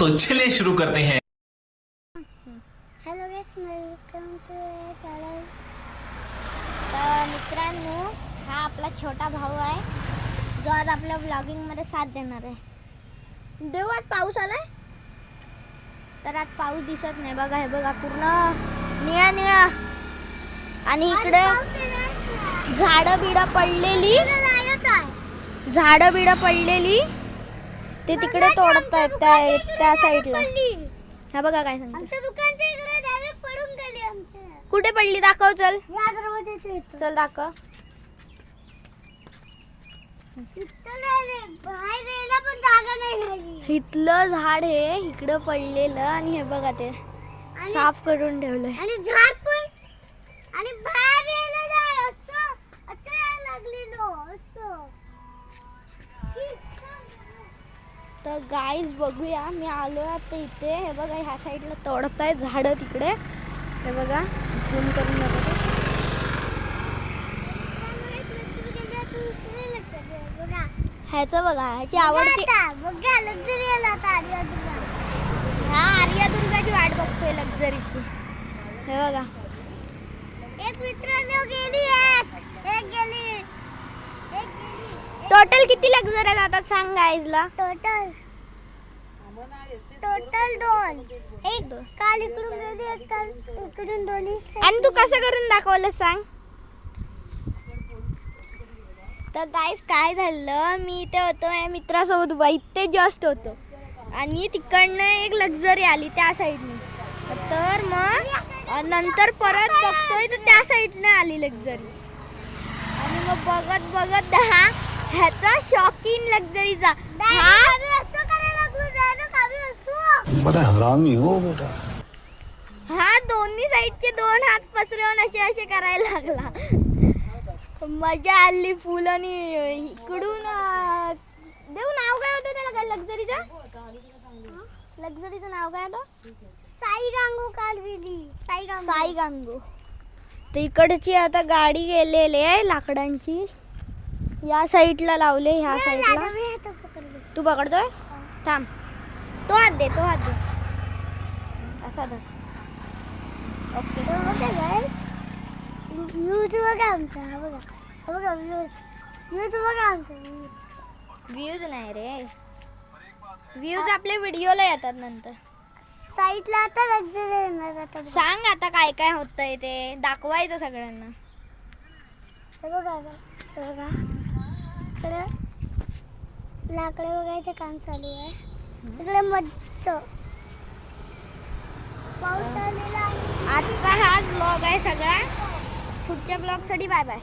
तो चलिए शुरू करते हैं। Hello guys, welcome to channel. तर मित्रांनो, हा आपला छोटा भाऊ आहे जो आज आपल्या व्लॉगिंग मध्ये साथ देणार आहे। देऊ आज पाऊस आलाय तर आज पाऊस दिसत नाही बघा, हे बघा पूर्ण निळा निळा आणि इकडे झाडं बिडं पडलेली ते तिकडे तोडतायत त्या साईडला। हा बघा काय सांगतो, आमच्या दुकानच्या इकडे डायरेक्ट पडून गेली आमच्या। कुठे पडली दाखव, चल या दरवाजाच्या इथे, चल दाखव। बाहेर यायला पण जागा नाही राहिली। इथलं झाड हे इकडे पडलेलं आणि हे बघा ते साफ करून ठेवलंय आणि झाड पण आणि बाहेर यायला नाही असं लागलेलो असं। तर गाईज बघूया, मी आलोय आता इथे, हे बघा ह्या साईडला तोडतायत झाडं तिकडे, हे बघा झूम करून बघा। ह्याचं बघा, ह्याची आवडते हा आर्या दुर्गाची वाट बघतोय लक्झरीची, हे बघा। एक मित्रांनो गेली, एक गेली। टोटल किती लक्झरी जातात सांग गाईजला? टोटल 2, एक काल इकडून गेली, एक काल इकडून, दोन्ही। आणि तू कसं करून दाखवलं सांग? तर गाईज काय झालं, मी इथे होतो माझ्या मित्रासोबत, इथे जस्ट होतो आणि तिकडनं एक लक्झरी आली त्या साईडने, तर मग नंतर परत बघतोय तर त्या साईडने आली लक्झरी आणि मग बघत बघत ह्याचा शॉकिंग लक्झरीचा बड़ा हरामी हो बेटा। हा दोन्ही साईडचे 2 हात पसरवून असे करायला लागला। मजा आली फुल। आणि इकडून देऊ नाव काय होतं त्याला लक्झरीचं? नाव काय होतं? साई गांगू। तर इकडची आता गाडी गेलेली आहे लाकडांची, या साईडला लावले, ह्या साईडला। तू पकडतोय? थांब, तो हात दे असा धर। ओके, व्ह्यूज बघा आमचा, बघा व्ह्यूज बघा आमचा। व्ह्यूज नाही रे, व्ह्यूज आपले व्हिडिओला येतात नंतर साईडला। आता लक्झरी येणार, आता सांग आता काय काय होतंय ते दाखवायचं सगळ्यांना। बघा इकडे लाकडं बघायचं काम चालू आहे, इकडे मच्छ पाऊस आलेला आहे। आजचा हा ब्लॉग आहे सगळा, पुढच्या ब्लॉगसाठी बाय बाय।